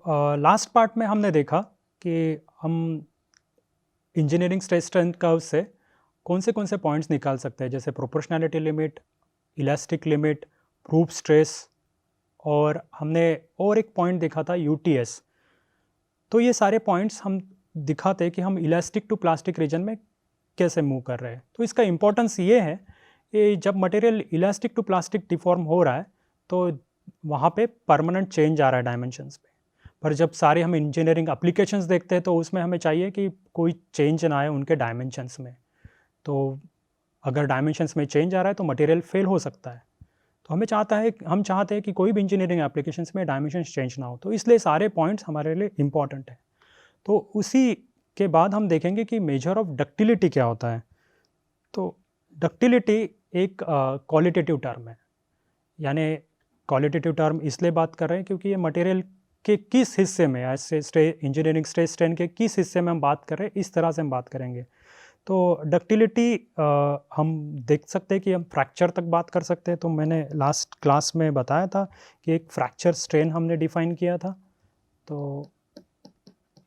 Last part में हमने देखा कि हम इंजीनियरिंग स्ट्रेस स्ट्रेंथ कर्व से कौन से पॉइंट्स निकाल सकते हैं, जैसे proportionality limit, elastic limit, proof stress, और हमने और एक पॉइंट देखा था यूटीएस। तो ये सारे पॉइंट्स हम दिखाते कि हम इलास्टिक टू प्लास्टिक रीजन में कैसे मूव कर रहे हैं। तो इसका इम्पोर्टेंस ये है कि जब material elastic to plastic deform हो रहा है तो वहाँ पे परमानेंट चेंज आ रहा है डायमेंशंस पे। पर जब सारे हम इंजीनियरिंग एप्लीकेशंस देखते हैं तो उसमें हमें चाहिए कि कोई चेंज ना आए उनके डायमेंशंस में। तो अगर डायमेंशंस में चेंज आ रहा है तो मटेरियल फेल हो सकता है। तो हम चाहते हैं कि कोई भी इंजीनियरिंग एप्लीकेशंस में डायमेंशंस चेंज ना हो, तो इसलिए सारे पॉइंट्स हमारे लिए इंपॉर्टेंट है। तो उसी के बाद हम देखेंगे कि मेजर ऑफ डक्टिलिटी क्या होता है। तो डक्टिलिटी एक क्वालिटेटिव टर्म है, यानी क्वालिटेटिव टर्म इसलिए बात कर रहे हैं क्योंकि ये मटेरियल के किस हिस्से में, ऐसे इंजीनियरिंग स्ट्रेस स्ट्रेन के किस हिस्से में हम बात कर रहे हैं, इस तरह से हम बात करेंगे। तो डक्टिलिटी हम देख सकते हैं कि हम फ्रैक्चर तक बात कर सकते हैं। तो मैंने लास्ट क्लास में बताया था कि एक फ्रैक्चर स्ट्रेन हमने डिफाइन किया था। तो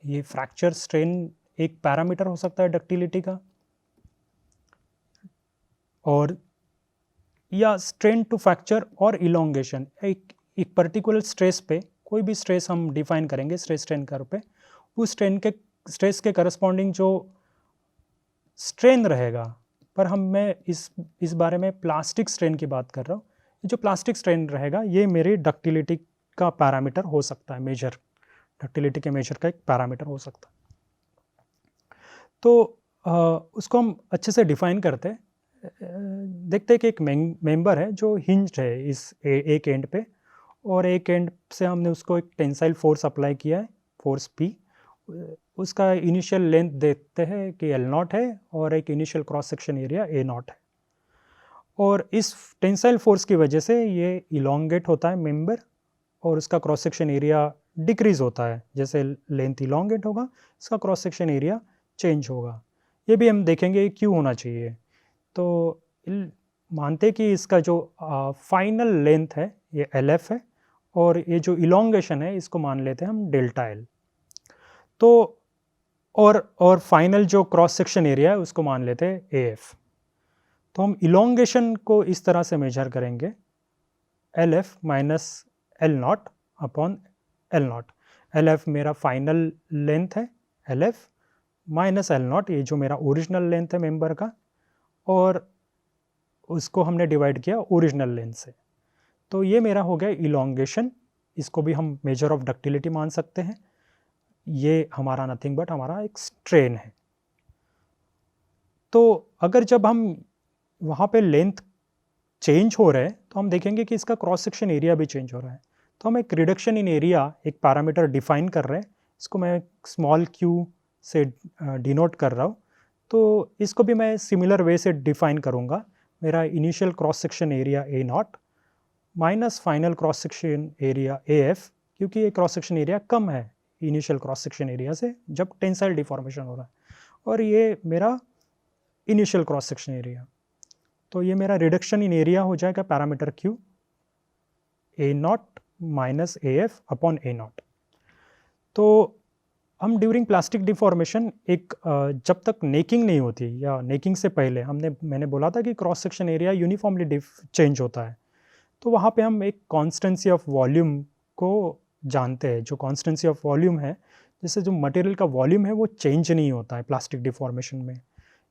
ये फ्रैक्चर स्ट्रेन एक पैरामीटर हो सकता है डक्टिलिटी का, और या स्ट्रेन टू फ्रैक्चर और इलोंगेशन। एक पर्टिकुलर स्ट्रेस पे कोई भी स्ट्रेस हम डिफाइन करेंगे स्ट्रेस स्ट्रेन कर्व पे, उस स्ट्रेस के करस्पॉन्डिंग जो स्ट्रेन रहेगा, पर मैं इस बारे में प्लास्टिक स्ट्रेन की बात कर रहा हूँ। जो प्लास्टिक स्ट्रेन रहेगा ये मेरी डक्टिलिटी का पैरामीटर हो सकता है, मेजर डक्टिलिटी के मेजर का एक पैरामीटर हो सकता है। तो उसको हम अच्छे से डिफाइन करते हैं। देखते हैं कि एक मेंबर है जो हिंज्ड है इस एक एंड पे, और एक एंड से हमने उसको एक टेंसाइल फोर्स अप्लाई किया है, फोर्स पी। उसका इनिशियल लेंथ देखते हैं कि एल नॉट है, और एक initial cross section area A not है। और इस टेंसाइल फोर्स की वजह से ये इलोंगेट होता है मेंबर, और उसका क्रॉस सेक्शन एरिया डिक्रीज होता है। जैसे लेंथ इलोंगेट होगा, इसका क्रॉस सेक्शन एरिया चेंज होगा। ये भी हम देखेंगे क्यों होना चाहिए। तो मानते कि इसका जो फाइनल लेंथ है ये एल एफ है, और ये जो इलोंगेशन है इसको मान लेते हैं हम डेल्टा एल। तो और फाइनल जो क्रॉस सेक्शन एरिया है उसको मान लेते हैं ए एफ। तो हम इलोंगेशन को इस तरह से मेजर करेंगे, L F minus L not upon L not. L F मेरा फाइनल लेंथ है, L F minus L not ये जो मेरा ओरिजिनल लेंथ है मेंबर का, और उसको हमने डिवाइड किया ओरिजिनल लेंथ से। तो ये मेरा हो गया इलोंगेशन। इसको भी हम मेजर ऑफ डक्टिलिटी मान सकते हैं। ये हमारा नथिंग बट हमारा एक स्ट्रेन है। तो अगर जब हम वहाँ पे लेंथ चेंज हो रहे हैं तो हम देखेंगे कि इसका क्रॉस सेक्शन एरिया भी चेंज हो रहा है। तो हम एक रिडक्शन इन एरिया एक पैरामीटर डिफाइन कर रहे हैं, इसको मैं स्मॉल क्यू से डिनोट कर रहा हूँ। तो इसको भी मैं सिमिलर वे से डिफाइन करूँगा। मेरा initial cross section area A not minus final cross section area A F, क्योंकि ये क्रॉस सेक्शन एरिया कम है इनिशियल क्रॉस सेक्शन एरिया से जब टेंसाइल डिफॉर्मेशन हो रहा है, और ये मेरा इनिशियल क्रॉस सेक्शन एरिया। तो ये मेरा रिडक्शन इन एरिया हो जाएगा parameter Q, A not minus A F upon A not. तो हम ड्यूरिंग प्लास्टिक डिफॉर्मेशन एक जब तक नेकिंग नहीं होती या नेकिंग से पहले मैंने बोला था कि cross section area uniformly change होता है। तो वहाँ पे हम एक कॉन्स्टेंसी ऑफ वॉल्यूम को जानते हैं। जो कॉन्स्टेंसी ऑफ वॉल्यूम है, जैसे जो मटेरियल का वॉल्यूम है वो चेंज नहीं होता है प्लास्टिक डिफॉर्मेशन में।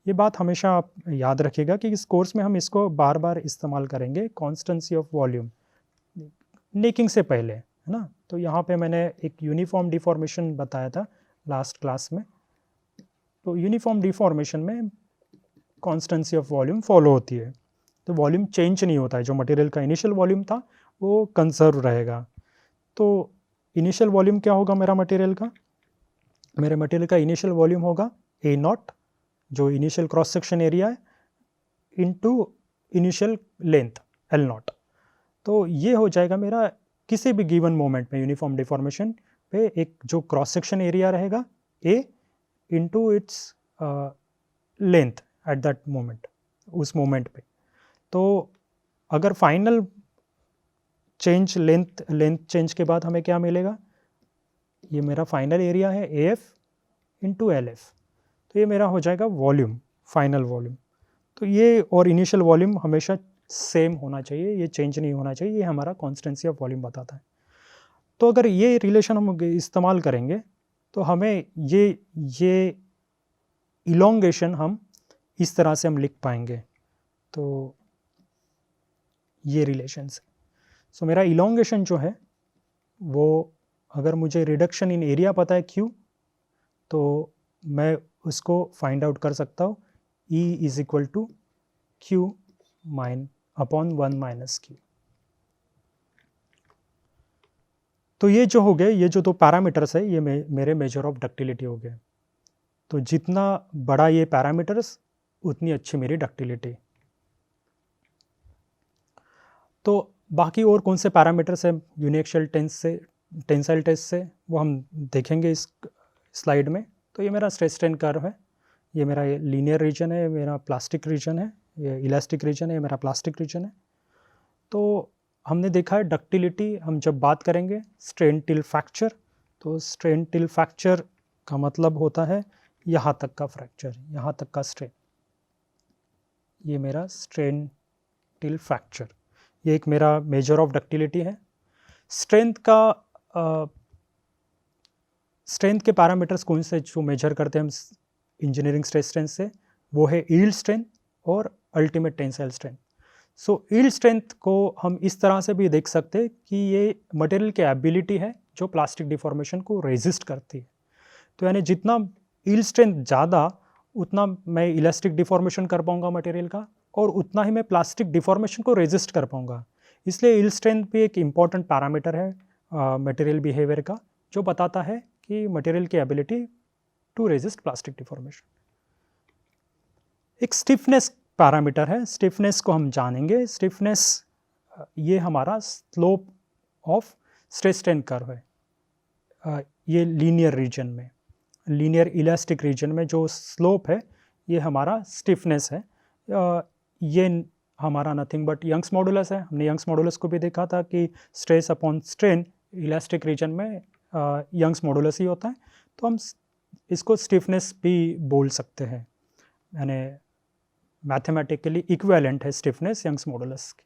ये बात हमेशा आप याद रखिएगा कि इस कोर्स में हम इसको बार बार इस्तेमाल करेंगे, कॉन्स्टेंसी ऑफ वॉल्यूम नेकिंग से पहले, है ना। तो यहाँ पे मैंने एक यूनिफॉर्म डिफॉर्मेशन बताया था लास्ट क्लास में। तो यूनिफॉर्म डिफॉर्मेशन में कॉन्स्टेंसी ऑफ वॉल्यूम फॉलो होती है। तो वॉल्यूम चेंज नहीं होता है, जो मटेरियल का इनिशियल वॉल्यूम था वो कंजर्व रहेगा। तो इनिशियल वॉल्यूम क्या होगा मेरा मटेरियल का? मेरे मटेरियल का इनिशियल वॉल्यूम होगा ए नॉट, जो इनिशियल क्रॉस सेक्शन एरिया है, into initial length L not. तो ये हो जाएगा मेरा किसी भी गिवन मोमेंट में यूनिफॉर्म डिफॉर्मेशन पे एक जो क्रॉस सेक्शन एरिया रहेगा ए into its length at that moment, उस मोमेंट पे। तो अगर फाइनल चेंज लेंथ चेंज के बाद हमें क्या मिलेगा? ये मेरा फाइनल एरिया है AF इंटू LF, तो ये मेरा हो जाएगा वॉल्यूम, फाइनल वॉल्यूम। तो ये और इनिशियल वॉल्यूम हमेशा सेम होना चाहिए, ये चेंज नहीं होना चाहिए, ये हमारा कॉन्स्टेंसी ऑफ वॉल्यूम बताता है। तो अगर ये रिलेशन हम इस्तेमाल करेंगे तो हमें ये इलोंगेशन हम इस तरह से हम लिख पाएंगे। तो ये रिलेशन से सो मेरा इलोंगेशन जो है वो, अगर मुझे रिडक्शन इन एरिया पता है Q, तो मैं उसको फाइंड आउट कर सकता हूँ E is equal to Q upon 1 minus Q। तो ये जो हो गए, ये जो दो पैरामीटर्स है, ये मेरे मेजर ऑफ डक्टिलिटी हो गए। तो जितना बड़ा ये पैरामीटर्स उतनी अच्छी मेरी डक्टिलिटी। तो बाकी और कौन से पैरामीटर्स हैं यूनिएक्सियल टेंसाइल टेस्ट से, वो हम देखेंगे इस स्लाइड में। तो ये मेरा स्ट्रेस स्ट्रेन कर्व है, ये मेरा लीनियर रीजन है, मेरा प्लास्टिक रीजन है, ये इलास्टिक रीजन है, मेरा प्लास्टिक रीजन है। तो हमने देखा है डक्टिलिटी, हम जब बात करेंगे स्ट्रेन टिल फ्रैक्चर, तो स्ट्रेन टिल फ्रैक्चर का मतलब होता है यहाँ तक का फ्रैक्चर, यहाँ तक का स्ट्रेन, ये मेरा स्ट्रेन टिल फ्रैक्चर, ये एक मेरा मेजर ऑफ डक्टिलिटी है। स्ट्रेंथ का स्ट्रेंथ के पैरामीटर्स कौन से जो मेजर करते हैं हम इंजीनियरिंग स्ट्रेस स्ट्रेंथ से, वो है यील्ड स्ट्रेंथ और अल्टीमेट टेंसाइल स्ट्रेंथ। सो यील्ड स्ट्रेंथ को हम इस तरह से भी देख सकते हैं कि ये मटेरियल की एबिलिटी है जो प्लास्टिक डिफॉर्मेशन को रेजिस्ट करती है। तो यानी जितना यील्ड स्ट्रेंथ ज़्यादा, उतना मैं इलास्टिक डिफॉर्मेशन कर पाऊँगा मटेरियल का, और उतना ही मैं प्लास्टिक डिफॉर्मेशन को रेजिस्ट कर पाऊँगा। इसलिए यील्ड स्ट्रेंथ भी एक इम्पॉर्टेंट पैरामीटर है मटेरियल बिहेवियर का, जो बताता है कि मटेरियल की ability to resist plastic deformation. एक स्टिफनेस पैरामीटर है, स्टिफनेस को हम जानेंगे। स्टिफनेस ये हमारा slope of stress strain curve है, ये लीनियर रीजन में, लीनियर इलास्टिक रीजन में जो स्लोप है ये हमारा स्टिफनेस है। ये हमारा नथिंग बट यंग्स मॉडुलस है। हमने यंग्स मॉडुलस को भी देखा था कि stress upon strain elastic region में यंग्स मॉडुलस ही होता है। तो हम इसको स्टिफनेस भी बोल सकते हैं, यानी मैथमेटिकली इक्विवेलेंट है स्टिफनेस यंग्स मॉडुलस की।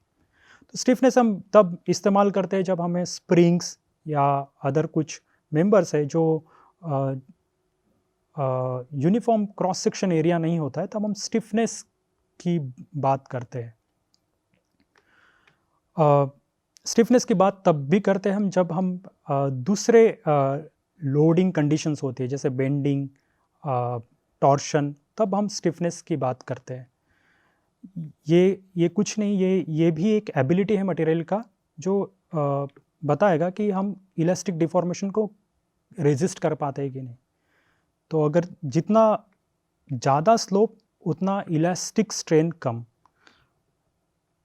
तो स्टिफनेस हम तब इस्तेमाल करते हैं जब हमें स्प्रिंग्स या अदर कुछ मेंबर्स है जो यूनिफॉर्म क्रॉस सेक्शन एरिया नहीं होता है, तब हम स्टिफनेस की बात करते हैं। स्टिफनेस की बात तब भी करते हैं हम जब हम दूसरे लोडिंग कंडीशंस होती है, जैसे बेंडिंग, टॉर्शन, तब हम स्टिफनेस की बात करते हैं। ये कुछ नहीं, ये भी एक एबिलिटी है मटेरियल का जो बताएगा कि हम इलास्टिक डिफॉर्मेशन को रेजिस्ट कर पाते हैं कि नहीं। तो अगर जितना ज़्यादा स्लोप उतना इलास्टिक स्ट्रेन कम।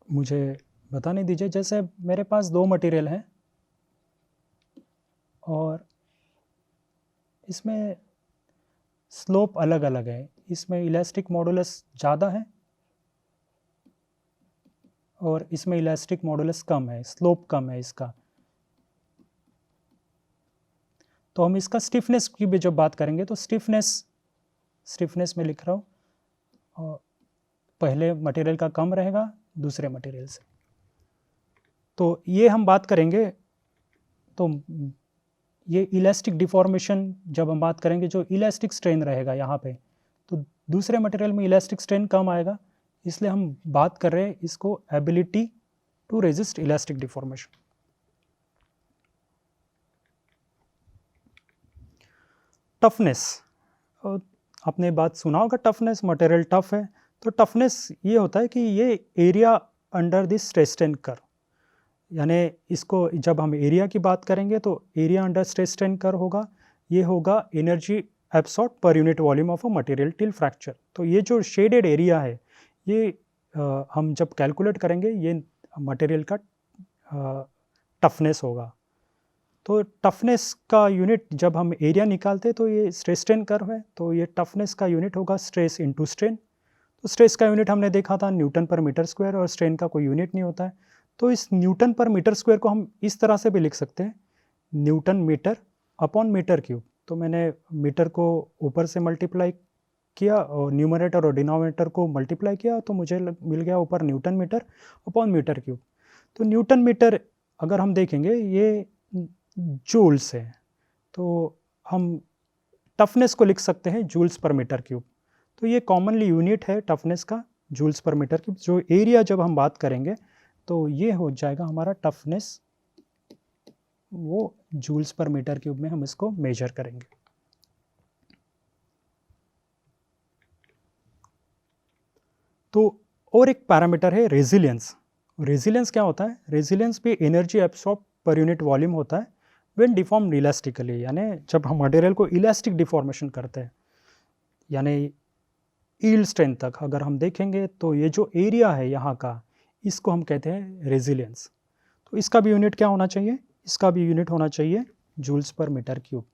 मुझे बताने दीजिए, जैसे मेरे पास दो मटेरियल हैं और इसमें स्लोप अलग अलग है, इसमें इलास्टिक मॉडुलस ज़्यादा है और इसमें इलास्टिक मॉडुलस कम है, स्लोप कम है इसका। तो हम इसका स्टिफनेस की भी जब बात करेंगे तो स्टिफनेस में लिख रहा हूँ, और पहले मटेरियल का कम रहेगा दूसरे मटेरियल से। तो ये हम बात करेंगे, तो ये इलास्टिक डिफॉर्मेशन जब हम बात करेंगे, जो इलास्टिक स्ट्रेन रहेगा यहाँ पे, तो दूसरे मटेरियल में इलास्टिक स्ट्रेन कम आएगा, इसलिए हम बात कर रहे हैं इसको ability to resist elastic deformation. Toughness, आपने बात सुना होगा, टफनेस, मटेरियल टफ है। तो टफनेस ये होता है कि ये area under this stress strain curve, यानी इसको जब हम एरिया की बात करेंगे तो area under stress strain curve होगा, ये होगा energy absorb per unit volume of a material till fracture. तो ये जो शेडेड एरिया है, ये हम जब कैलकुलेट करेंगे ये मटेरियल का टफनेस होगा। तो टफनेस का यूनिट जब हम एरिया निकालते हैं तो ये स्ट्रेस स्ट्रेन कर्व है, तो ये टफनेस का यूनिट होगा स्ट्रेस इनटू स्ट्रेन। तो स्ट्रेस का यूनिट हमने देखा था न्यूटन पर मीटर स्क्वायर, और स्ट्रेन का कोई यूनिट नहीं होता है। तो इस न्यूटन पर मीटर स्क्वायर को हम इस तरह से भी लिख सकते हैं, newton metre upon metre cube, तो मैंने मीटर को ऊपर से मल्टीप्लाई किया और न्यूमरेटर और डिनोमिनेटर को मल्टीप्लाई किया, तो मुझे मिल गया ऊपर newton metre upon metre cube. तो न्यूटन मीटर अगर हम देखेंगे ये जूल्स है, तो हम टफनेस को लिख सकते हैं जूल्स पर मीटर क्यूब। तो ये कॉमनली यूनिट है टफनेस का, जूल्स पर मीटर क्यूब। जो एरिया जब हम बात करेंगे तो ये हो जाएगा हमारा टफनेस, वो जूल्स पर मीटर क्यूब में हम इसको मेजर करेंगे। तो और एक पैरामीटर है रेजिलियंस। रेजिलियंस क्या होता है? रेजिलियंस भी energy absorb per unit volume होता है व्हेन डिफॉर्म्ड इलास्टिकली, यानी जब हम मटेरियल को इलास्टिक डिफॉर्मेशन करते हैं, यानी यील्ड स्ट्रेंथ तक अगर हम देखेंगे तो ये जो एरिया है यहाँ का, इसको हम कहते हैं रेजिलियंस। तो इसका भी यूनिट क्या होना चाहिए? इसका भी यूनिट होना चाहिए जूल्स पर मीटर क्यूब।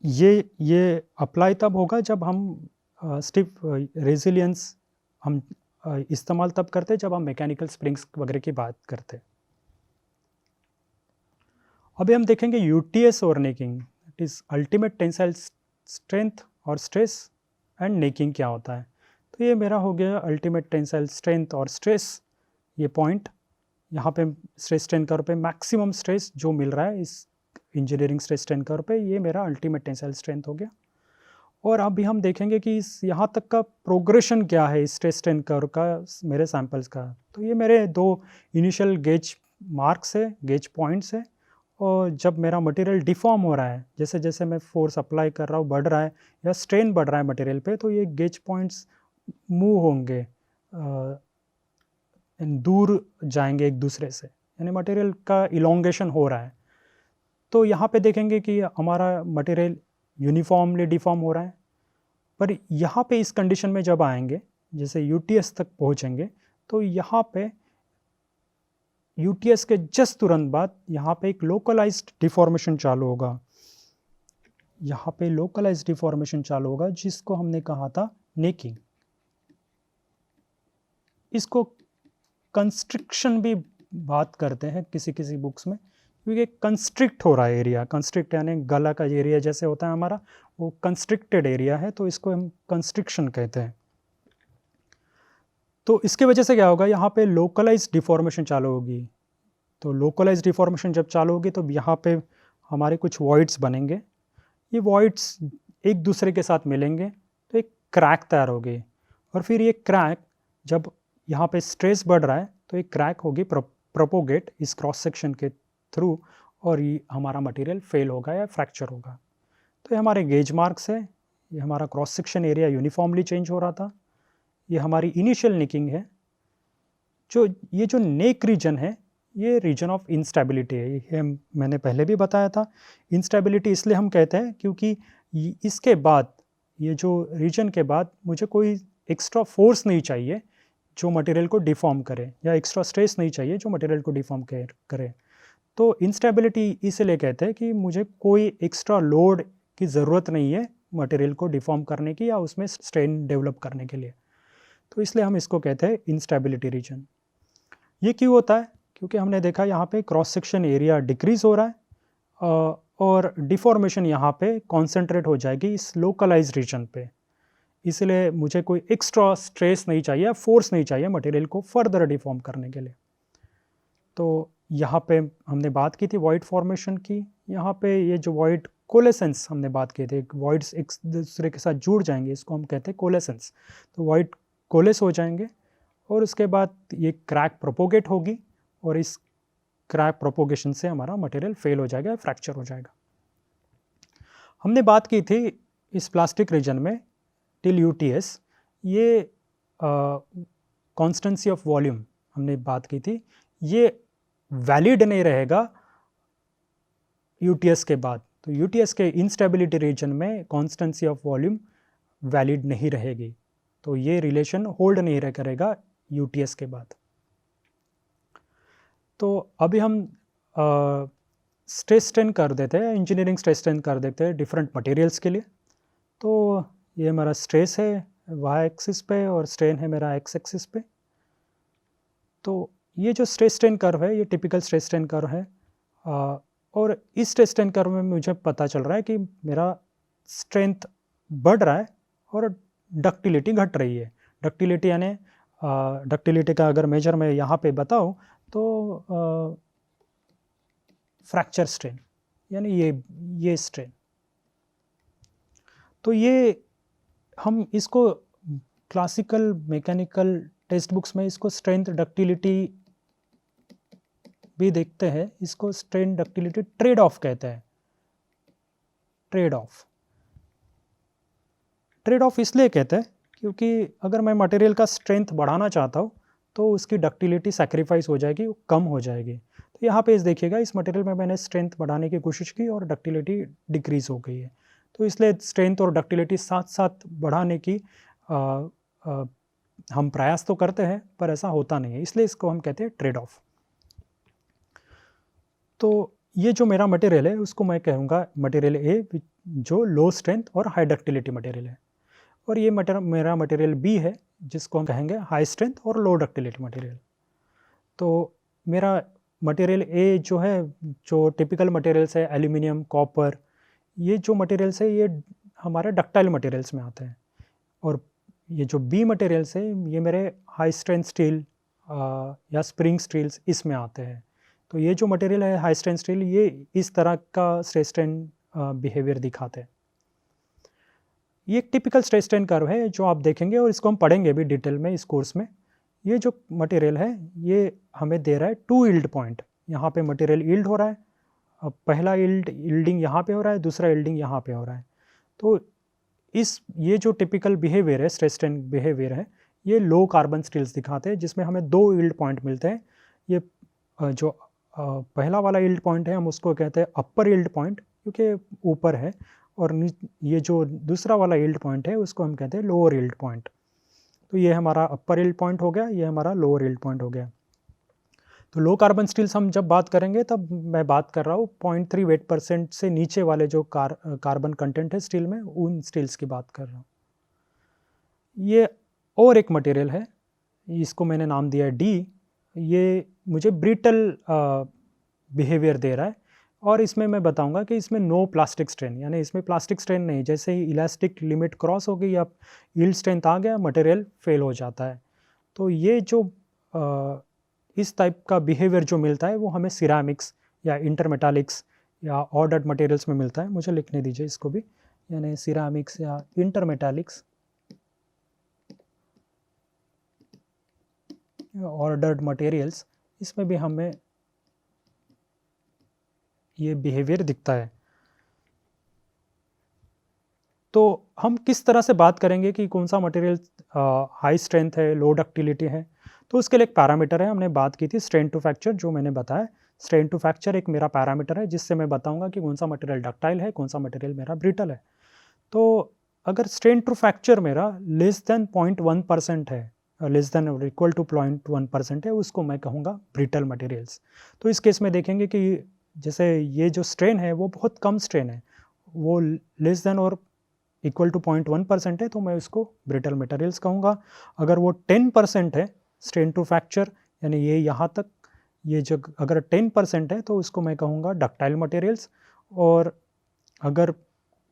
ये अप्लाई तब होगा जब हम स्टिफ रेजिलियंस हम इस्तेमाल तब करते हैं जब हम मैकेनिकल स्प्रिंग्स वगैरह की बात करते हैं। अभी हम देखेंगे यूटीएस और necking, it is ultimate tensile strength और स्ट्रेस एंड नेकिंग क्या होता है। तो ये मेरा हो गया अल्टीमेट टेंसाइल स्ट्रेंथ और स्ट्रेस। ये पॉइंट यहाँ पे स्ट्रेस स्ट्रेन कर्व पे मैक्सिमम स्ट्रेस जो मिल रहा है इस इंजीनियरिंग स्ट्रेस स्ट्रेन कर्व पे, ये मेरा अल्टीमेट टेंसाइल स्ट्रेंथ हो गया। और अभी हम देखेंगे कि इस यहाँ तक का प्रोग्रेशन क्या है इस स्ट्रेस स्ट्रेन कर्व का मेरे सैंपल्स का। तो ये मेरे दो इनिशियल गेज मार्क्स है, गेज पॉइंट्स है, और जब मेरा मटेरियल डिफॉर्म हो रहा है, जैसे जैसे मैं फोर्स अप्लाई कर रहा हूँ बढ़ रहा है या स्ट्रेन बढ़ रहा है मटेरियल पे, तो ये गेज पॉइंट्स मूव होंगे, दूर जाएंगे एक दूसरे से, यानी मटेरियल का इलोंगेशन हो रहा है। तो यहाँ पे देखेंगे कि हमारा मटेरियल यूनिफॉर्मली डिफॉर्म हो रहा है, पर यहाँ पे इस कंडीशन में जब आएंगे, जैसे यूटीएस तक पहुँचेंगे, तो यहाँ पे यूटीएस के जस्ट तुरंत बाद यहाँ पे एक लोकलाइज्ड डिफॉर्मेशन चालू होगा। यहाँ पे लोकलाइज्ड डिफॉर्मेशन चालू होगा जिसको हमने कहा था नेकिंग। इसको कंस्ट्रिक्शन भी बात करते हैं किसी किसी बुक्स में, क्योंकि कंस्ट्रिक्ट हो रहा है एरिया। कंस्ट्रिक्ट यानी गला का एरिया जैसे होता है हमारा, वो कंस्ट्रिक्टेड एरिया है, तो इसको हम कंस्ट्रिक्शन कहते हैं। तो इसके वजह से क्या होगा, यहाँ पे लोकलाइज डिफॉर्मेशन चालू होगी। तो लोकलाइज डिफॉर्मेशन जब चालू होगी तो यहाँ पे हमारे कुछ वॉइड्स बनेंगे। ये वॉइड्स एक दूसरे के साथ मिलेंगे तो एक क्रैक तैयार होगी, और फिर ये क्रैक जब यहाँ पे स्ट्रेस बढ़ रहा है तो एक क्रैक होगी प्रोपोगेट इस क्रॉस सेक्शन के थ्रू, और ये हमारा मटेरियल फेल होगा या फ्रैक्चर होगा। तो ये हमारे गेज मार्क्स है, ये हमारा cross section area uniformly change हो रहा था, ये हमारी इनिशियल नेकिंग है। ये जो नेक रीजन है, ये रीजन ऑफ इंस्टेबिलिटी है। ये मैंने पहले भी बताया था। इंस्टेबिलिटी इसलिए हम कहते हैं क्योंकि इसके बाद, ये जो रीजन के बाद मुझे कोई एक्स्ट्रा फोर्स नहीं चाहिए जो मटेरियल को डिफॉर्म करे, या एक्स्ट्रा स्ट्रेस नहीं चाहिए जो मटेरियल को डिफॉर्म करे। तो इंस्टेबिलिटी इसलिए कहते हैं कि मुझे कोई एक्स्ट्रा लोड की ज़रूरत नहीं है मटेरियल को डिफॉर्म करने की या उसमें स्ट्रेन डेवलप करने के लिए। तो इसलिए हम इसको कहते हैं इंस्टेबिलिटी रीजन। ये क्यों होता है? क्योंकि हमने देखा यहाँ पे क्रॉस सेक्शन एरिया डिक्रीज हो रहा है और डिफॉर्मेशन यहाँ पे कॉन्सेंट्रेट हो जाएगी इस लोकलाइज रीजन पे। इसलिए मुझे कोई एक्स्ट्रा स्ट्रेस नहीं चाहिए, फोर्स नहीं चाहिए मटेरियल को फर्दर डिफॉर्म करने के लिए। तो यहाँ पे हमने बात की थी वॉइड फॉर्मेशन की। यहाँ पे ये जो वॉइड कोलेसेंस हमने बात की थी, वॉइड्स एक दूसरे के साथ जुड़ जाएंगे, इसको हम कहते हैं कोलेसेंस। तो वॉइड कोलेस हो जाएंगे और उसके बाद ये क्रैक प्रोपोगेट होगी, और इस क्रैक प्रोपोगेशन से हमारा मटेरियल फेल हो जाएगा, फ्रैक्चर हो जाएगा। हमने बात की थी इस प्लास्टिक रीजन में टिल यूटीएस, ये कॉन्स्टेंसी ऑफ वॉल्यूम हमने बात की थी, ये वैलिड नहीं रहेगा यूटीएस के बाद। तो यूटीएस के इंस्टेबिलिटी रीजन में कॉन्स्टेंसी ऑफ वॉल्यूम वैलिड नहीं रहेगी, तो ये रिलेशन होल्ड नहीं करेगा यूटीएस के बाद। तो अभी हम स्ट्रेस स्ट्रेन कर देते हैं, इंजीनियरिंग स्ट्रेस स्ट्रेन कर देते हैं डिफरेंट मटेरियल्स के लिए। तो ये हमारा स्ट्रेस है वाई एक्सिस पे और स्ट्रेन है मेरा एक्स एक्सिस पे। तो ये जो स्ट्रेस स्ट्रेन कर्व है ये टिपिकल स्ट्रेस स्ट्रेन कर्व है, और इस स्ट्रेस स्ट्रेन कर्व में मुझे पता चल रहा है कि मेरा स्ट्रेंथ बढ़ रहा है और डक्टिलिटी घट रही है। डक्टिलिटी यानी डक्टिलिटी का अगर मेजर मैं यहाँ पे बताऊँ तो फ्रैक्चर स्ट्रेन यानी ये स्ट्रेन। तो ये हम इसको क्लासिकल मैकेनिकल टेक्स्ट बुक्स में इसको स्ट्रेंथ डक्टिलिटी भी देखते हैं, इसको स्ट्रेन डक्टिलिटी ट्रेड ऑफ कहते हैं। ट्रेड ऑफ इसलिए कहते हैं क्योंकि अगर मैं मटेरियल का स्ट्रेंथ बढ़ाना चाहता हूँ तो उसकी डक्टिलिटी सैक्रिफाइस हो जाएगी, वो कम हो जाएगी। तो यहाँ पे इस देखिएगा इस मटेरियल में मैंने स्ट्रेंथ बढ़ाने की कोशिश की और डक्टिलिटी डिक्रीज हो गई है। तो इसलिए स्ट्रेंथ और डक्टिलिटी साथ साथ बढ़ाने की हम प्रयास तो करते हैं पर ऐसा होता नहीं है, इसलिए इसको हम कहते हैं ट्रेड ऑफ। तो ये जो मेरा मटेरियल है उसको मैं कहूँगा मटेरियल ए, जो लो स्ट्रेंथ और हाई डक्टिलिटी मटेरियल है, और ये मेरा मटेरियल बी है जिसको हम कहेंगे हाई स्ट्रेंथ और लो डक्टिलिटी मटेरियल। तो मेरा मटेरियल ए जो है, जो टिपिकल मटेरियल्स है एल्यूमिनियम, कॉपर, ये जो मटेरियल्स है ये हमारे डक्टाइल मटेरियल्स में आते हैं, और ये जो बी मटेरियल्स है ये मेरे हाई स्ट्रेंथ स्टील या स्प्रिंग स्टील्स इसमें आते हैं। तो ये जो मटेरियल है हाई स्ट्रेंथ स्टील ये इस तरह का स्ट्रेस स्ट्रेन बिहेवियर दिखाते हैं। ये एक टिपिकल स्ट्रेस स्ट्रेन कर्व है जो आप देखेंगे और इसको हम पढ़ेंगे भी डिटेल में इस कोर्स में। ये जो मटेरियल है ये हमें दे रहा है 2 यील्ड पॉइंट। यहाँ पे मटेरियल यील्ड हो रहा है, अब पहला यील्डिंग यहाँ पे हो रहा है, दूसरा यील्डिंग यहाँ पे हो रहा है। तो ये जो टिपिकल बिहेवियर है स्ट्रेस स्ट्रेन बिहेवियर है ये लो कार्बन स्टील्स दिखाते हैं जिसमें हमें 2 यील्ड पॉइंट मिलते हैं। ये जो पहला वाला यील्ड पॉइंट है हम उसको कहते हैं अपर यील्ड पॉइंट क्योंकि ऊपर है, और ये जो दूसरा वाला यील्ड पॉइंट है उसको हम कहते हैं लोअर यील्ड पॉइंट। तो ये हमारा अपर यील्ड पॉइंट हो गया, ये हमारा लोअर यील्ड पॉइंट हो गया। तो लो कार्बन स्टील्स हम जब बात करेंगे तब मैं बात कर रहा हूँ 0.3 वेट % से नीचे वाले जो कार्बन कंटेंट है स्टील में, उन स्टील्स की बात कर रहा हूँ। ये और एक मटेरियल है, इसको मैंने नाम दिया है डी। ये मुझे ब्रिटल बिहेवियर दे रहा है, और इसमें मैं बताऊंगा कि इसमें नो प्लास्टिक स्ट्रेन, यानी इसमें प्लास्टिक स्ट्रेन नहीं, जैसे ही इलास्टिक लिमिट क्रॉस हो गई या यील्ड स्ट्रेंथ आ गया मटेरियल फेल हो जाता है। तो ये जो इस टाइप का बिहेवियर जो मिलता है वो हमें सिरामिक्स या इंटरमेटालिक्स या ऑर्डर्ड मटेरियल्स में मिलता है। मुझे लिखने दीजिए इसको भी, यानी सिरामिक्स या इंटरमेटालिक्स ऑर्डर्ड मटेरियल्स, इसमें भी हमें ये बिहेवियर दिखता है। तो हम किस तरह से बात करेंगे कि कौन सा मटेरियल हाई स्ट्रेंथ है, लो डक्टिलिटी है, तो उसके लिए एक पैरामीटर है, हमने बात की थी स्ट्रेन टू फ्रैक्चर, जो मैंने बताया स्ट्रेन टू फ्रैक्चर एक मेरा पैरामीटर है जिससे मैं बताऊंगा कि कौन सा मटेरियल डक्टाइल है, कौन सा मटेरियल मेरा ब्रिटल है। तो अगर स्ट्रेन टू फ्रैक्चर मेरा लेस देन 0.1% है, लेस देन और इक्वल टू 0.1% है, उसको मैं कहूँगा ब्रिटल मटेरियल्स। तो इस केस में देखेंगे कि जैसे ये जो स्ट्रेन है वो बहुत कम स्ट्रेन है, वो लेस देन और इक्वल टू 0.1% है, तो मैं उसको ब्रिटल मटेरियल्स कहूँगा। अगर वो 10% है स्ट्रेन टू फ्रैक्चर, यानी ये यहाँ तक ये जग अगर 10% है तो उसको मैं कहूँगा डक्टाइल मटेरियल्स। और अगर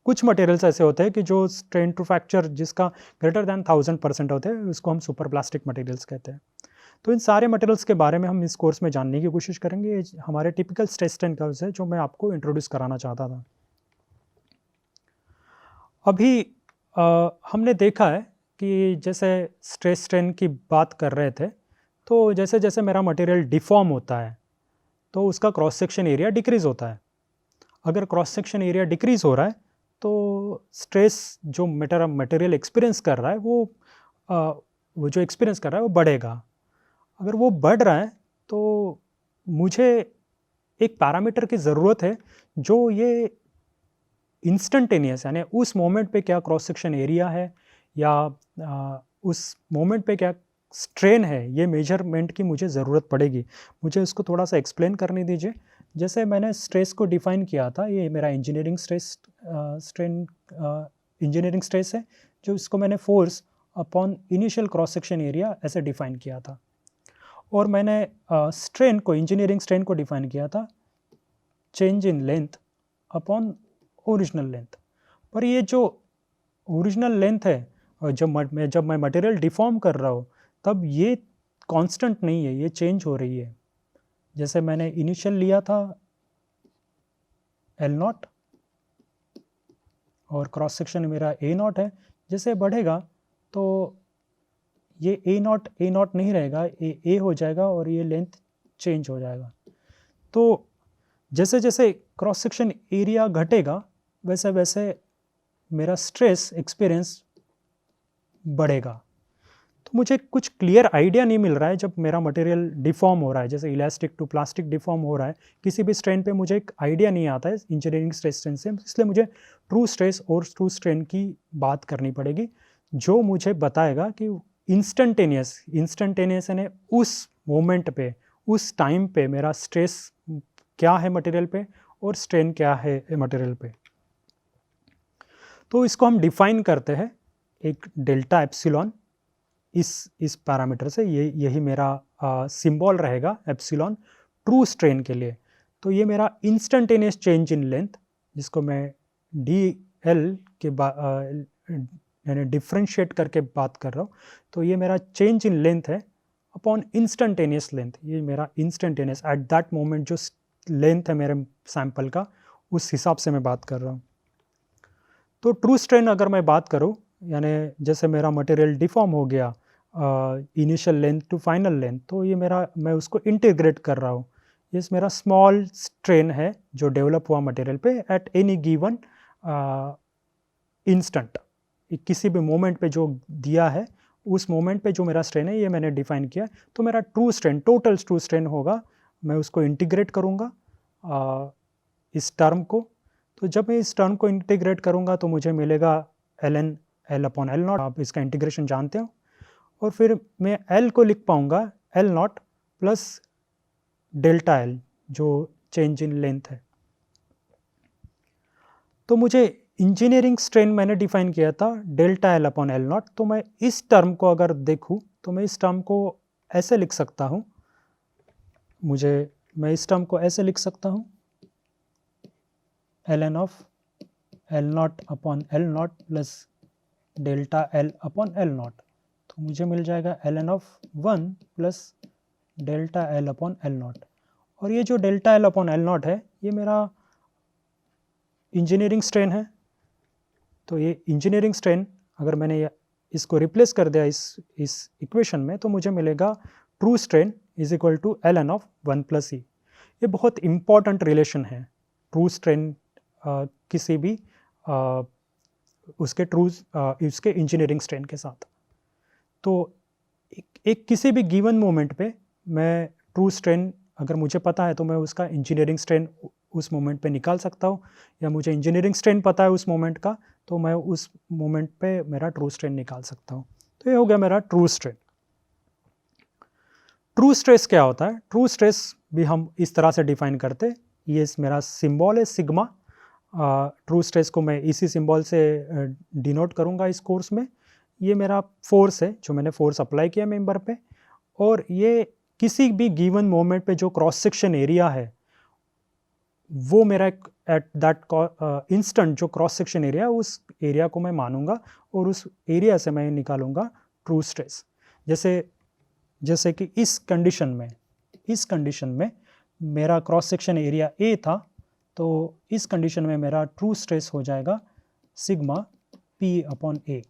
कुछ मटेरियल्स ऐसे होते हैं कि जो स्ट्रेन टू फ्रैक्चर जिसका ग्रेटर दैन 1000% होते हैं, उसको हम सुपर प्लास्टिक मटेरियल्स कहते हैं। तो इन सारे मटेरियल्स के बारे में हम इस कोर्स में जानने की कोशिश करेंगे। ये हमारे टिपिकल स्ट्रेस स्ट्रेन कर्व्स है जो मैं आपको इंट्रोड्यूस कराना चाहता था। अभी हमने देखा है कि जैसे स्ट्रेस स्ट्रेन की बात कर रहे थे, तो जैसे जैसे मेरा मटेरियल डिफॉर्म होता है तो उसका क्रॉस सेक्शन एरिया डिक्रीज़ होता है। अगर क्रॉस सेक्शन एरिया डिक्रीज़ हो रहा है तो स्ट्रेस जो मटेरियल एक्सपीरियंस कर रहा है वो जो एक्सपीरियंस कर रहा है वो बढ़ेगा। अगर वो बढ़ रहा है तो मुझे एक पैरामीटर की ज़रूरत है जो ये इंस्टेंटेनियस, यानी उस मोमेंट पे क्या क्रॉस सेक्शन एरिया है या उस मोमेंट पे क्या स्ट्रेन है, ये मेजरमेंट की मुझे ज़रूरत पड़ेगी। मुझे इसको थोड़ा सा एक्सप्लेन करने दीजिए। जैसे मैंने स्ट्रेस को डिफ़ाइन किया था, ये मेरा इंजीनियरिंग स्ट्रेस है, जो इसको मैंने force upon initial cross section area ऐसे डिफ़ाइन किया था। और मैंने स्ट्रेन को, इंजीनियरिंग स्ट्रेन को डिफाइन किया था change in length upon original length. पर ये जो ओरिजिनल लेंथ है, और जब मैं मटेरियल डिफॉर्म कर रहा हूँ तब ये कांस्टेंट नहीं है, ये चेंज हो रही है। जैसे मैंने इनिशियल लिया था एल नॉट और क्रॉस सेक्शन मेरा ए नॉट है, जैसे बढ़ेगा तो ये ए नॉट नहीं रहेगा, ए हो जाएगा और ये लेंथ चेंज हो जाएगा। तो जैसे जैसे क्रॉस सेक्शन एरिया घटेगा वैसे वैसे मेरा स्ट्रेस एक्सपीरियंस बढ़ेगा। तो मुझे कुछ क्लियर आइडिया नहीं मिल रहा है जब मेरा मटेरियल डिफॉर्म हो रहा है, जैसे इलास्टिक टू प्लास्टिक डिफॉर्म हो रहा है, किसी भी स्ट्रेन पे मुझे एक आइडिया नहीं आता है इंजीनियरिंग स्ट्रेस स्ट्रेन से, इसलिए मुझे ट्रू स्ट्रेस और ट्रू स्ट्रेन की बात करनी पड़ेगी जो मुझे बताएगा कि इंस्टेंटेनियस यानी उस मोमेंट पे, उस टाइम पे मेरा स्ट्रेस क्या है मटेरियल पे और स्ट्रेन क्या है मटेरियल पे। तो इसको हम डिफाइन करते हैं एक डेल्टा एप्सिलॉन इस पैरामीटर से, यही मेरा सिंबल रहेगा एप्सिलॉन ट्रू स्ट्रेन के लिए। तो ये मेरा इंस्टेंटेनियस चेंज इन लेंथ, जिसको मैं डी एल के यानी डिफ्रेंशिएट करके बात कर रहा हूँ, तो ये मेरा चेंज इन लेंथ है अपॉन इंस्टेंटेनियस लेंथ। ये मेरा इंस्टेंटेनियस एट दैट मोमेंट जो लेंथ है मेरे सैंपल का, उस हिसाब से मैं बात कर रहा हूँ। तो ट्रू स्ट्रेन अगर मैं बात करूँ, यानी जैसे मेरा मटेरियल डिफॉर्म हो गया initial length to final length, तो ये मैं उसको इंटीग्रेट कर रहा हूँ। ये मेरा स्मॉल स्ट्रेन है जो डेवलप हुआ मटेरियल पे एट एनी गिवन इंस्टेंट, किसी भी मोमेंट पे जो दिया है उस मोमेंट पे जो मेरा स्ट्रेन है ये मैंने डिफाइन किया। तो मेरा true strain, total true strain होगा, मैं उसको इंटीग्रेट करूँगा इस टर्म को। तो जब मैं इस टर्म को इंटीग्रेट करूँगा तो मुझे मिलेगा ln L upon L not, आप इसका इंटीग्रेशन जानते हो, और फिर मैं L को लिख पाऊँगा L not plus delta L जो चेंज इन लेंथ है। तो मुझे इंजीनियरिंग स्ट्रेन मैंने डिफाइन किया था delta L upon L naught. तो मैं इस टर्म को अगर देखूँ तो मैं इस टर्म को ऐसे लिख सकता हूँ, मैं इस टर्म को ऐसे लिख सकता हूँ ln of L not upon L not plus delta L upon L naught. तो मुझे मिल जाएगा ln of 1 plus delta L upon L not. और ये जो delta L upon L not है ये मेरा इंजीनियरिंग स्ट्रेन है। तो ये इंजीनियरिंग स्ट्रेन अगर मैंने इसको रिप्लेस कर दिया इस इक्वेशन में, तो मुझे मिलेगा true strain is equal to ln of 1 plus e. ये बहुत इंपॉर्टेंट रिलेशन है ट्रू स्ट्रेन किसी भी उसके इंजीनियरिंग स्ट्रेन के साथ। तो एक किसी भी गिवन मोमेंट पे मैं ट्रू स्ट्रेन अगर मुझे पता है तो मैं उसका इंजीनियरिंग स्ट्रेन उस मोमेंट पे निकाल सकता हूँ, या मुझे इंजीनियरिंग स्ट्रेन पता है उस मोमेंट का तो मैं उस मोमेंट पे मेरा ट्रू स्ट्रेन निकाल सकता हूँ। तो ये हो गया मेरा ट्रू स्ट्रेन। ट्रू स्ट्रेस क्या होता है? ट्रू स्ट्रेस भी हम इस तरह से डिफाइन करते, ये मेरा सिंबल है सिग्मा। ट्रू स्ट्रेस को मैं इसी सिंबल से डिनोट करूँगा इस कोर्स में। ये मेरा फोर्स है जो मैंने फोर्स अप्लाई किया मेंबर पे, और ये किसी भी गिवन मोमेंट पे जो क्रॉस सेक्शन एरिया है वो मेरा एट दैट इंस्टेंट जो क्रॉस सेक्शन एरिया है उस एरिया को मैं मानूंगा और उस एरिया से मैं निकालूंगा ट्रू स्ट्रेस। जैसे कि इस कंडीशन में मेरा क्रॉस सेक्शन एरिया ए था, तो इस कंडीशन में मेरा ट्रू स्ट्रेस हो जाएगा सिग्मा पी अपॉन ए।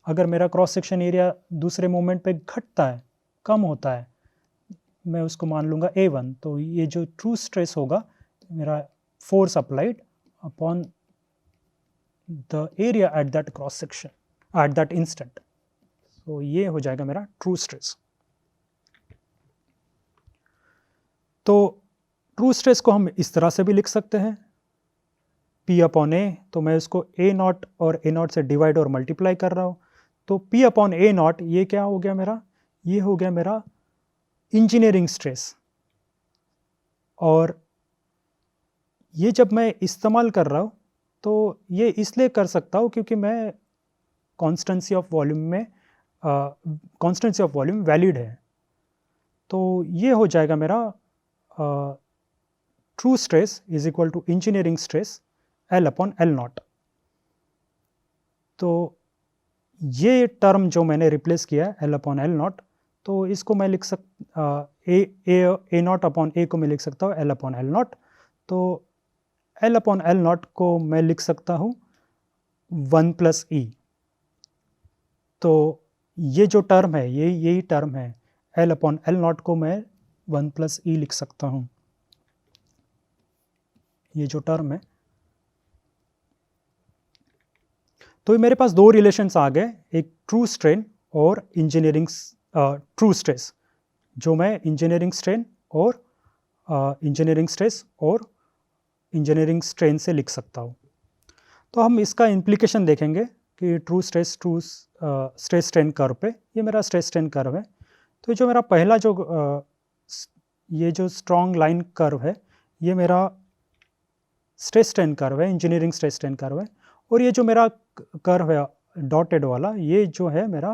अगर मेरा क्रॉस सेक्शन एरिया दूसरे मोमेंट पे घटता है, कम होता है, मैं उसको मान लूँगा A1, तो ये जो ट्रू स्ट्रेस होगा मेरा force applied upon the area at that cross section at that instant, तो ये हो जाएगा मेरा ट्रू स्ट्रेस। तो ट्रू स्ट्रेस को हम इस तरह से भी लिख सकते हैं P अपॉन ए, तो मैं उसको A नॉट और A नॉट से डिवाइड और मल्टीप्लाई कर रहा हूँ, तो P अपॉन A नॉट ये क्या हो गया मेरा, ये हो गया मेरा इंजीनियरिंग स्ट्रेस। और ये जब मैं इस्तेमाल कर रहा हूँ तो ये इसलिए कर सकता हूँ क्योंकि मैं कॉन्स्टेंसी ऑफ वॉल्यूम वैलिड है। तो ये हो जाएगा मेरा true stress is equal to engineering stress L upon L naught. तो ये टर्म जो मैंने रिप्लेस किया है L अपॉन L नॉट, तो इसको मैं लिख ए नॉट अपॉन ए को मैं लिख सकता हूँ L अपॉन L नॉट। तो L अपॉन L नॉट को मैं लिख सकता हूँ 1 प्लस ई। तो ये जो टर्म है यही टर्म है, L अपॉन L नॉट को मैं 1 प्लस ई लिख सकता हूँ, ये जो टर्म है। तो मेरे पास दो रिलेशंस आ गए, एक ट्रू स्ट्रेन और इंजीनियरिंग ट्रू स्ट्रेस, जो मैं इंजीनियरिंग स्ट्रेन और इंजीनियरिंग स्ट्रेस और इंजीनियरिंग स्ट्रेन से लिख सकता हूँ। तो हम इसका इम्प्लीकेशन देखेंगे कि true stress stress strain curve पे, ये मेरा स्ट्रेस स्ट्रेन कर्व है। तो जो मेरा पहला ये जो स्ट्रॉन्ग लाइन कर्व है, ये मेरा स्ट्रेस स्ट्रेन कर्व है, इंजीनियरिंग स्ट्रेस स्ट्रेन कर्व है। और ये जो मेरा कर्व है डॉटेड वाला, ये जो है मेरा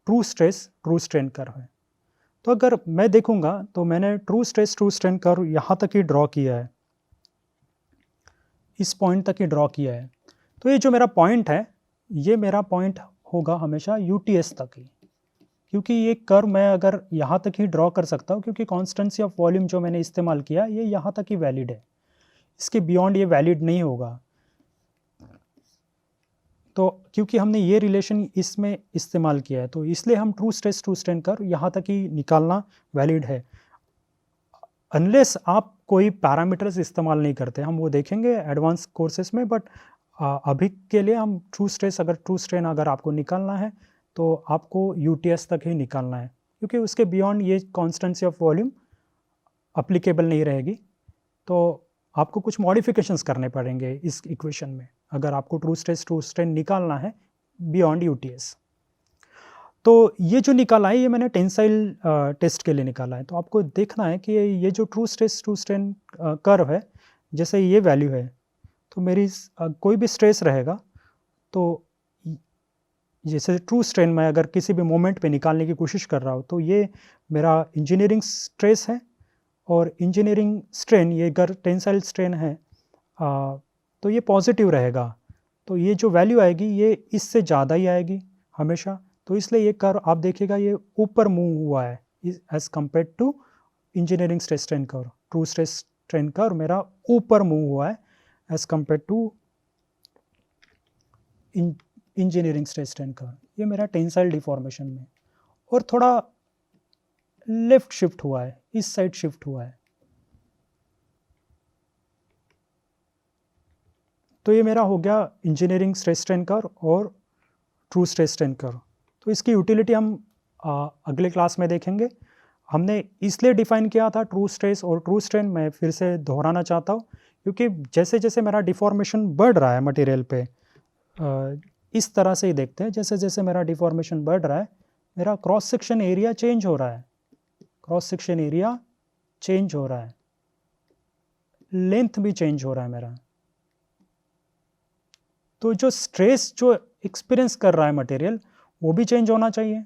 true stress true strain curve है। तो अगर मैं देखूंगा तो मैंने true stress true strain curve यहाँ तक ही ड्रॉ किया है, इस पॉइंट तक ही ड्रॉ किया है। तो ये जो मेरा पॉइंट है, ये मेरा पॉइंट होगा हमेशा यूटीएस तक ही, क्योंकि ये कर्व मैं अगर यहाँ तक ही ड्रॉ कर सकता हूँ, क्योंकि कॉन्स्टेंसी ऑफ वॉल्यूम जो मैंने इस्तेमाल किया ये यहाँ तक ही वैलिड है, इसके बियॉन्ड ये वैलिड नहीं होगा। तो क्योंकि हमने ये रिलेशन इसमें इस्तेमाल किया है, तो इसलिए हम true stress true strain curve यहाँ तक ही निकालना वैलिड है। अनलेस आप कोई पैरामीटर्स इस्तेमाल नहीं करते, हम वो देखेंगे एडवांस कोर्सेस में, बट अभी के लिए हम ट्रू स्ट्रेन अगर आपको निकालना है तो आपको यूटीएस तक ही निकालना है, क्योंकि उसके बियॉन्ड ये कॉन्स्टेंसी ऑफ वॉल्यूम अप्लीकेबल नहीं रहेगी। तो आपको कुछ मॉडिफिकेशंस करने पड़ेंगे इस इक्वेशन में, अगर आपको ट्रू स्ट्रेन निकालना है बियॉन्ड यूटीएस। तो ये जो निकाला है, ये मैंने टेंसाइल टेस्ट के लिए निकाला है। तो आपको देखना है कि ये जो ट्रू स्ट्रेन कर्व है, जैसे ये वैल्यू है, तो मेरी कोई भी स्ट्रेस रहेगा, तो जैसे ट्रू स्ट्रेन में अगर किसी भी मोमेंट पे निकालने की कोशिश कर रहा हूँ, तो ये मेरा इंजीनियरिंग स्ट्रेस है, और इंजीनियरिंग स्ट्रेन ये अगर टेंसाइल स्ट्रेन है तो ये पॉजिटिव रहेगा। तो ये जो वैल्यू आएगी ये इससे ज़्यादा ही आएगी हमेशा। तो इसलिए ये कर्व आप देखिएगा ये ऊपर मूव हुआ है as compared to engineering stress strain curve. True stress strain curve मेरा ऊपर मूव हुआ है as compared to engineering stress strain curve. ये मेरा टेंसाइल डिफॉर्मेशन में, और थोड़ा लेफ्ट शिफ्ट हुआ है, इस साइड शिफ्ट हुआ है। तो ये मेरा हो गया इंजीनियरिंग स्ट्रेस स्ट्रेन कर्व और ट्रू स्ट्रेस स्ट्रेन कर्व। तो इसकी यूटिलिटी हम अगले क्लास में देखेंगे। हमने इसलिए डिफाइन किया था ट्रू स्ट्रेस और ट्रू स्ट्रेन, मैं फिर से दोहराना चाहता हूँ, क्योंकि जैसे जैसे मेरा डिफॉर्मेशन बढ़ रहा है मटेरियल पे, इस तरह से ही देखते हैं, जैसे जैसे मेरा डिफॉर्मेशन बढ़ रहा है, मेरा क्रॉस सेक्शन एरिया चेंज हो रहा है, क्रॉस सेक्शन एरिया चेंज हो रहा है, लेंथ भी चेंज हो रहा है मेरा। तो जो स्ट्रेस जो एक्सपीरियंस कर रहा है मटेरियल, वो भी चेंज होना चाहिए,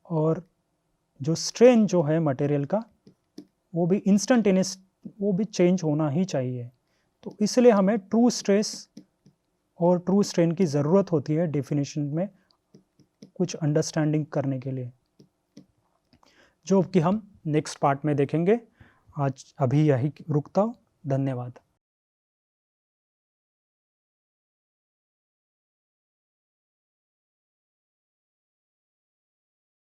और जो स्ट्रेन जो है मटेरियल का वो भी इंस्टेंटेनियस, वो भी चेंज होना ही चाहिए। तो इसलिए हमें ट्रू स्ट्रेस और ट्रू स्ट्रेन की ज़रूरत होती है डेफिनेशन में कुछ अंडरस्टैंडिंग करने के लिए, जो कि हम नेक्स्ट पार्ट में देखेंगे। आज अभी यही रुकता हूँ। धन्यवाद।